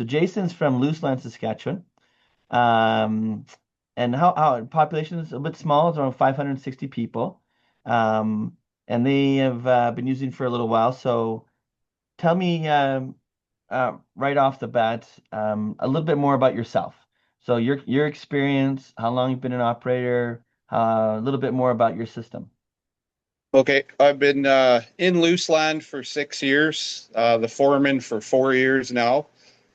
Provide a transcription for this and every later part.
So Jason's from Luseland, Saskatchewan. Um, and how population is a bit small. It's around 560 people. Um, and they have been using for a little while. So tell me right off the bat a little bit more about yourself. So your experience, how long you've been an operator, a little bit more about your system. Okay, I've been in Luseland for 6 years, the foreman for 4 years now.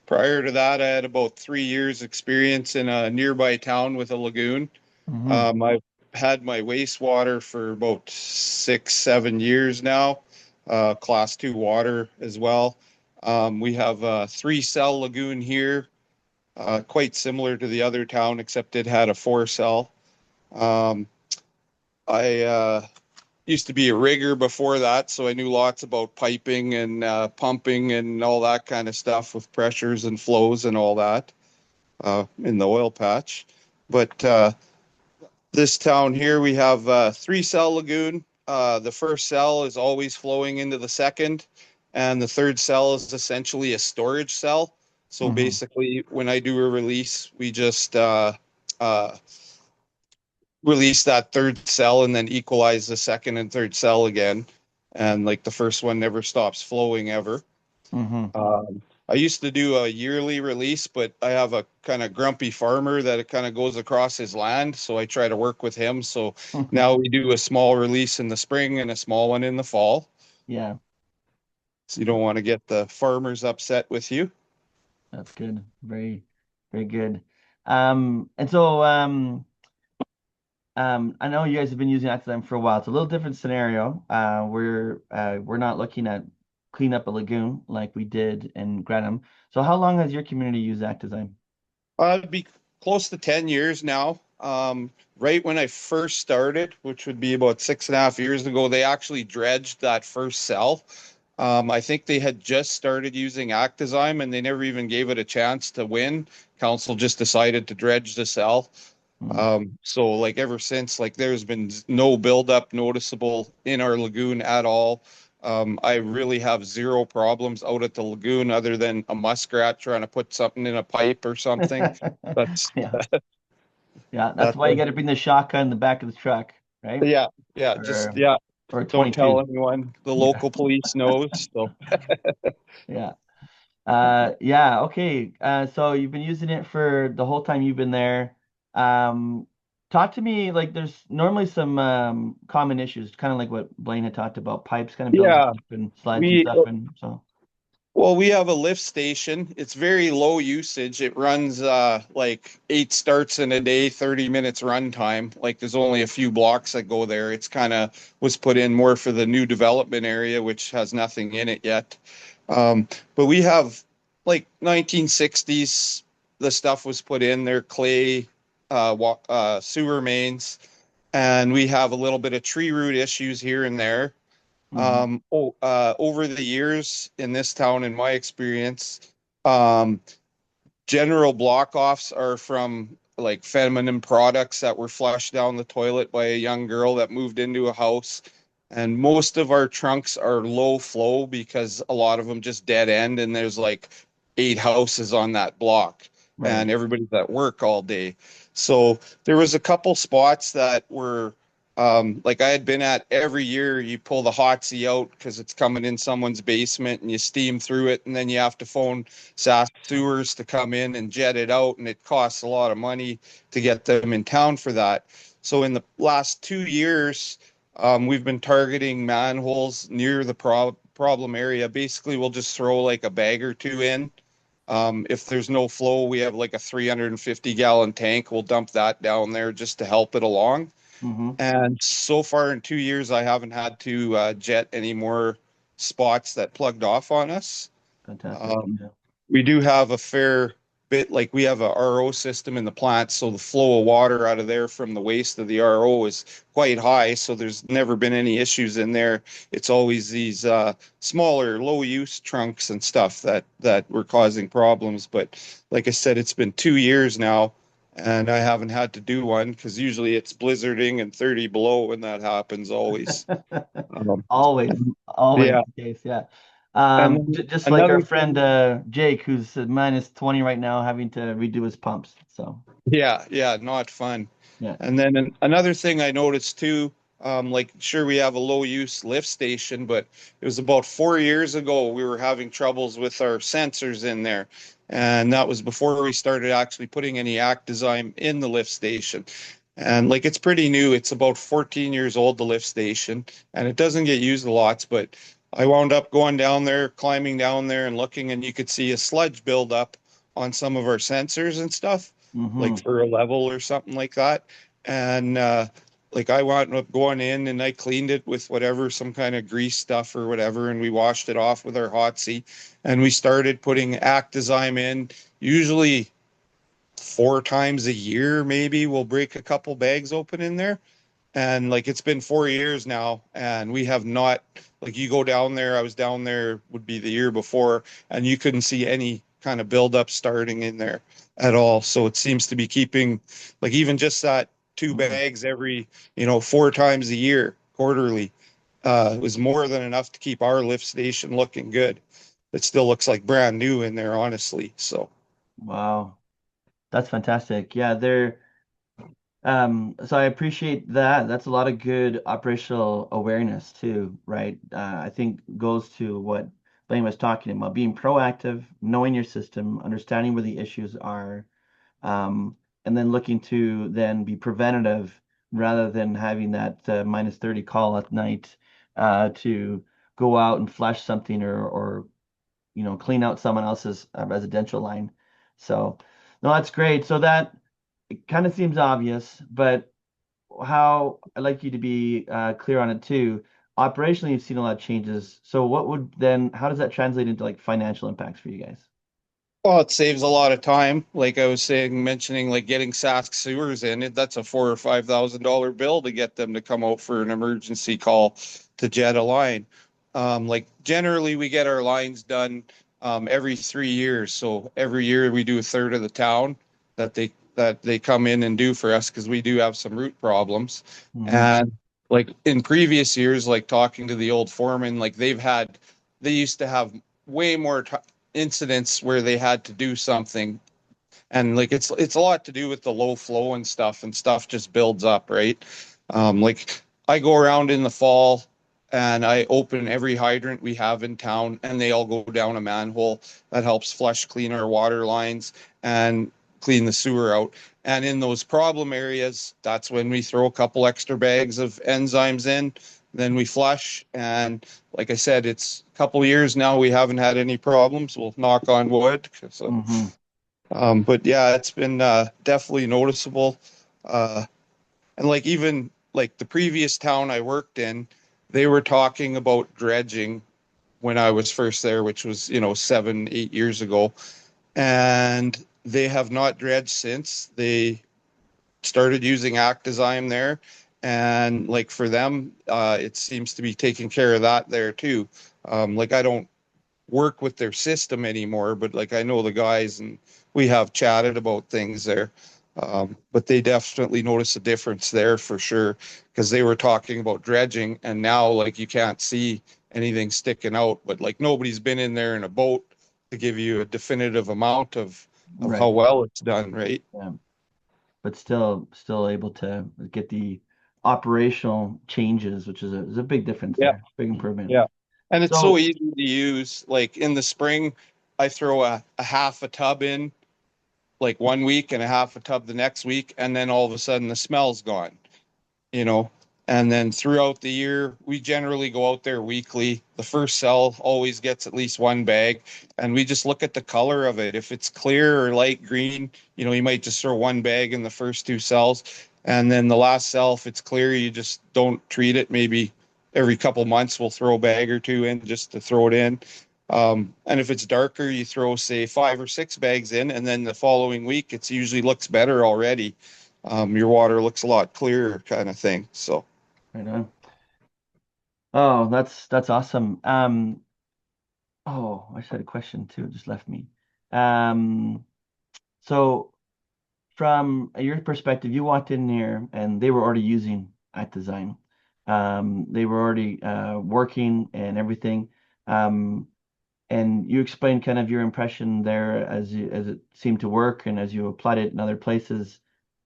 Prior to that, I had about 3 years experience in a nearby town with a lagoon. Hmm. I've had my wastewater for about 6, 7 years now, class two water as well. We have a three-cell lagoon here, quite similar to the other town, except it had a four-cell. Um, I used to be a rigger before that, so I knew lots about piping and pumping and all that kind of stuff with pressures and flows and all that in the oil patch. But this town here, we have a three-cell lagoon. The first cell is always flowing into the second, and the third cell is essentially a storage cell. So Hmm. basically, when I do a release, we just uh, release that third cell and then equalize the second and third cell again. And like the first one never stops flowing ever. Hmm. I used to do a yearly release, but I have a kind of grumpy farmer that it kind of goes across his land. So I try to work with him. So now we do a small release in the spring and a small one in the fall. Yeah, So you don't want to get the farmers upset with you. that's good. Very, very good. And so I know you guys have been using Actime for a while. It's a little different scenario. We're not looking at clean up a lagoon like we did in Grenham. So how long has your community used Actime? It'd be close to 10 years now. Right when I first started, which would be about 6.5 years ago, they actually dredged that first cell. I think they had just started using Actizyme and they never even gave it a chance to win. Council just decided to dredge the cell. Mm. So like ever since, like there's been no buildup noticeable in our lagoon at all. I really have zero problems out at the lagoon other than a muskrat trying to put something in a pipe or something. That's Yeah, yeah. That's that's why you got to bring the shotgun in the back of the truck, right? yeah, yeah, just Or yeah. or a Don't tell 22. anyone. The Yeah, local police knows. So yeah. Yeah, okay. So you've been using it for the whole time you've been there. Um, Talk to me, like there's normally some common issues, kind of like what Blaine had talked about, pipes kind of building yeah, up and slides and we stuff, and so. well, we have a lift station. It's very low usage. It runs like 8 starts in a day, 30 minutes run time. Like there's only a few blocks that go there. It's kind of was put in more for the new development area, which has nothing in it yet. But we have like 1960s, the stuff was put in there, clay, sewer mains, and we have a little bit of tree root issues here and there. Hmm. Over the years in this town, in my experience, um, general block offs are from like feminine products that were flushed down the toilet by a young girl that moved into a house. And most of our trunks are low flow because a lot of them just dead end, and there's like 8 houses on that block, Right. and everybody's at work all day. So there was a couple spots that were like I had been at every year. You pull the hot sea out because it's coming in someone's basement, and you steam through it, and then you have to phone Sask Sewers to come in and jet it out, and it costs a lot of money to get them in town for that. So in the last 2 years, we've been targeting manholes near the problem area. Basically, we'll just throw like a bag or two in. If there's no flow, we have like a 350-gallon tank. We'll dump that down there just to help it along. Hmm. And so far in 2 years, I haven't had to jet any more spots that plugged off on us. Fantastic. Um, Yeah. we do have a fair bit, like we have a RO system in the plant, so the flow of water out of there from the waste of the RO is quite high, so there's never been any issues in there. It's always these smaller, low use trunks and stuff that were causing problems. But like I said, it's been 2 years now, and I haven't had to do one because usually it's blizzarding and 30 below when that happens always. Um, Always, always yeah. the case. Yeah. And then Just like our another friend thing, Jake, who's at -20 right now, having to redo his pumps. So yeah, yeah, not fun. yeah. And then another thing I noticed too, like sure we have a low use lift station, but it was about 4 years ago we were having troubles with our sensors in there. And that was before we started actually putting any act design in the lift station. And like it's pretty new. It's about 14 years old, the lift station, and it doesn't get used a lot, but I wound up going down there, climbing down there and looking, and you could see a sludge build up on some of our sensors and stuff, like Hmm. for a level or something like that. And like I wound up going in and I cleaned it with whatever, some kind of grease stuff or whatever, and we washed it off with our hot seat, and we started putting Actizyme in. Usually 4 times a year, maybe we'll break a couple bags open in there. And like it's been 4 years now, and we have not, like you go down there, I was down there, would be the year before, and you couldn't see any kind of buildup starting in there at all. So it seems to be keeping, like even just that two Hmm. bags every, 4 times a year, quarterly, was more than enough to keep our lift station looking good. It still looks like brand new in there, honestly. So Wow, that's fantastic. Yeah, they're so I appreciate that. That's a lot of good operational awareness too, right? I think goes to what Blaine was talking about, being proactive, knowing your system, understanding where the issues are, um, and then looking to then be preventative rather than having that -30 call at night to go out and flush something or clean out someone else's residential line. So, no, that's great. So that it kind of seems obvious, but how I'd like you to be clear on it too. Operationally, you've seen a lot of changes. So what would then, how does that translate into like financial impacts for you guys? well, it saves a lot of time. Like I was saying, mentioning like getting Sask sewers in it, that's a $4,000 or $5,000 bill to get them to come out for an emergency call to jet a line. Like generally, we get our lines done every 3 years. So every year we do a third of the town that they come in and do for us because we do have some root problems. Hmm. And like in previous years, like talking to the old foreman, like they used to have way more incidents where they had to do something, and like it's a lot to do with the low flow and stuff just builds up, right? Like I go around in the fall and I open every hydrant we have in town and they all go down a manhole. That helps flush clean our water lines and clean the sewer out. And in those problem areas, that's when we throw a couple extra bags of enzymes in, then we flush. And like I said, it's a couple of years now we haven't had any problems. We'll knock on wood. So Hmm. but yeah, it's been definitely noticeable. Uh, and like even like the previous town I worked in, they were talking about dredging when I was first there, which was, 7, 8 years ago. And they have not dredged since. They started using Actizyme there. And like for them, it seems to be taking care of that there too. Like I don't work with their system anymore, but like I know the guys and we have chatted about things there. But they definitely notice a difference there for sure because they were talking about dredging and now like you can't see anything sticking out, but like nobody's been in there in a boat to give you a definitive amount of how Right. well it's done, right? Yeah. But still able to get the operational changes, which is a big difference Yeah, there, big improvement. yeah. And it's so So, easy to use. Like in the spring, I throw a half a tub in like 1 week and a half a tub the next week, and then all of a sudden the smell's gone, you know. And then throughout the year, we generally go out there weekly. The first cell always gets at least one bag, and we just look at the color of it. If it's clear or light green, you might just throw one bag in the first two cells, and then the last cell, if it's clear, you just don't treat it. Maybe every couple months we'll throw a bag or two in just to throw it in. And if it's darker, you throw say 5 or 6 bags in, and then the following week it's usually looks better already. Your water looks a lot clearer, kind of thing. So right on. Oh, that's awesome. Oh, I just had a question too. It just left me. Um, so from your perspective, you walked in there and they were already using Act Design. They were already working and everything. Um, And you explained kind of your impression there as it seemed to work and as you applied it in other places.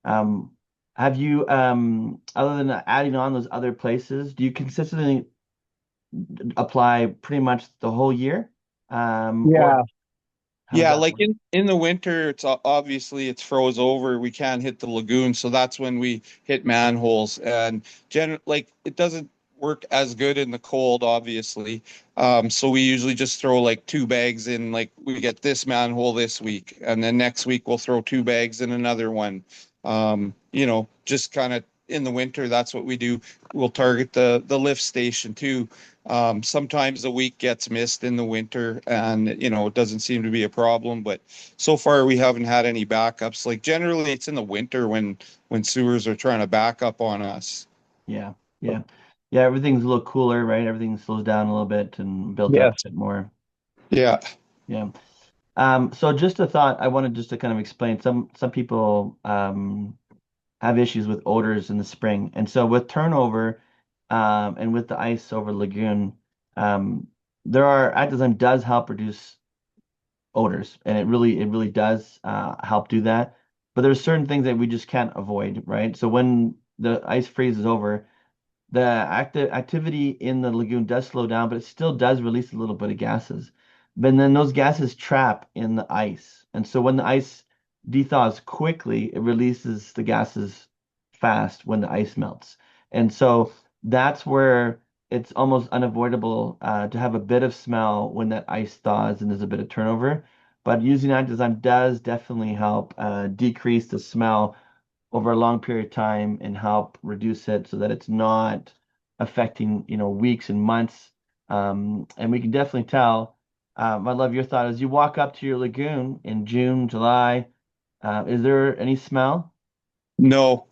Um, have you, other than adding on those other places, do you consistently apply pretty much the whole year? Or Yeah. how does Yeah, that like work? in the winter, obviously it's froze over. We can't hit the lagoon, so that's when we hit manholes. And like it doesn't work as good in the cold, obviously. So we usually just throw like two bags in. Like we get this manhole this week, and then next week we'll throw two bags in another one. Just kind of in the winter, that's what we do. We'll target the lift station too. Sometimes a week gets missed in the winter and, it doesn't seem to be a problem, but so far we haven't had any backups. Like generally it's in the winter when sewers are trying to back up on us. Yeah, yeah. Yeah, everything's a little cooler, right? Everything slows down a little bit and builds up a Yes. bit more. Yeah. Yeah. So just a thought, I wanted just to kind of explain some people have issues with odors in the spring. And so with turnover and with the ice over lagoon, um, there are Actizyme does help reduce odors, and it really does help do that. But there's certain things that we just can't avoid, right? So when the ice freezes over, the activity in the lagoon does slow down, but it still does release a little bit of gases. But then those gases trap in the ice. And so when the ice dethaws quickly, it releases the gases fast when the ice melts. And so that's where it's almost unavoidable to have a bit of smell when that ice thaws and there's a bit of turnover. But using Actizyme does definitely help decrease the smell over a long period of time and help reduce it so that it's not affecting, weeks and months. And we can definitely tell. I love your thought as you walk up to your lagoon in June, July. Is there any smell? No,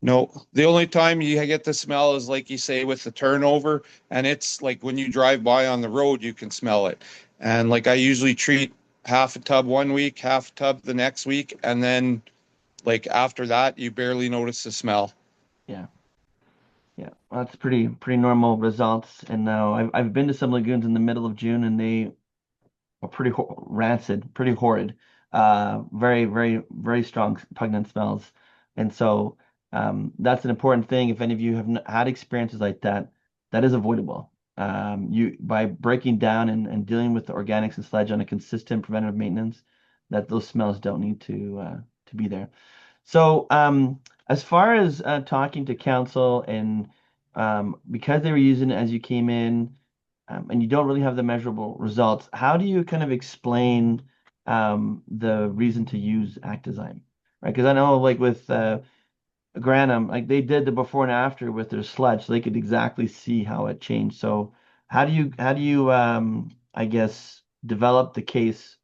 no. The only time you get the smell is like you say with the turnover, and it's like when you drive by on the road, you can smell it. And like I usually treat half a tub one week, half a tub the next week, and then like after that, you barely notice the smell. Yeah, yeah. Well, that's pretty normal results. And now I've been to some lagoons in the middle of June, and they are pretty ho rancid, pretty horrid. Very, very, very strong pungent smells. And so that's an important thing. If any of you have had experiences like that, that is avoidable. You by breaking down and dealing with the organics and sludge on a consistent preventative maintenance, that those smells don't need to be there. So, as far as talking to council and because they were using it as you came in, and you don't really have the measurable results, how do you kind of explain the reason to use Actizyme, right? Because I know, like with Granum, like they did the before and after with their sludge, so they could exactly see how it changed. So, how do you, I guess, develop the case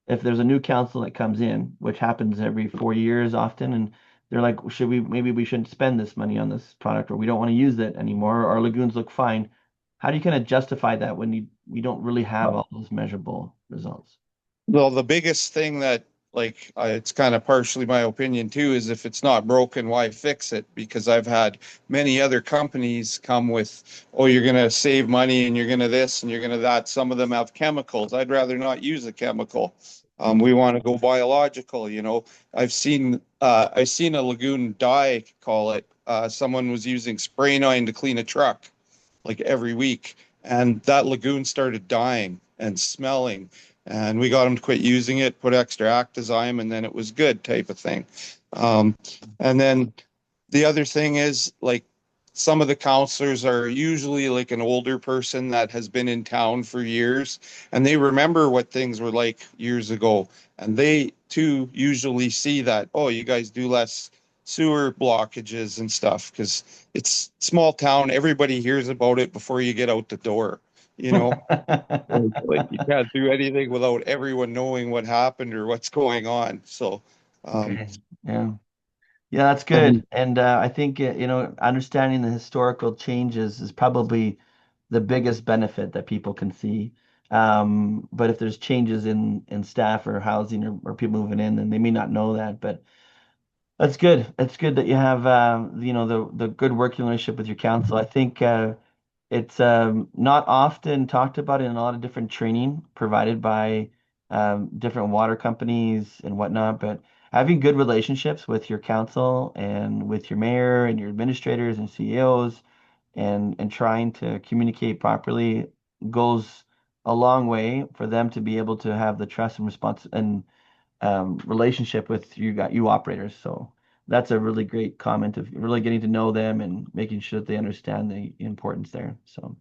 if there's a new council that comes in, which happens every 4 years often, and they're like, maybe we shouldn't spend this money on this product, or we don't want to use it anymore, or our lagoons look fine. How do you kind of justify that when you don't really have all those measurable results? Well, the biggest thing that, like, it's kind of partially my opinion too, is if it's not broken, why fix it? Because I've had many other companies come with, oh, you're going to save money and you're going to this and you're going to that. Some of them have chemicals. I'd rather not use a chemical. We want to go biological, you know. I've seen a lagoon die, call it. Someone was using spray nine to clean a truck like every week. And that lagoon started dying and smelling. And we got them to quit using it, put extra Actizyme, and then it was good type of thing. Um, and then the other thing is like some of the counselors are usually like an older person that has been in town for years and they remember what things were like years ago. And they too usually see that, oh, you guys do less sewer blockages and stuff because it's small town. Everybody hears about it before you get out the door, you know? Like you can't do anything without everyone knowing what happened or what's going on. So, um, Okay. Yeah. Yeah, that's and good. And I think understanding the historical changes is probably the biggest benefit that people can see. But if there's changes in staff or housing or people moving in, then they may not know that. But that's good. It's good that you have the good working relationship with your council. I think It's not often talked about in a lot of different training provided by different water companies and whatnot, but having good relationships with your council and with your mayor and your administrators and CEOs and trying to communicate properly goes a long way for them to be able to have the trust and response and relationship with you operators. So that's a really great comment of really getting to know them and making sure that they understand the importance there. So.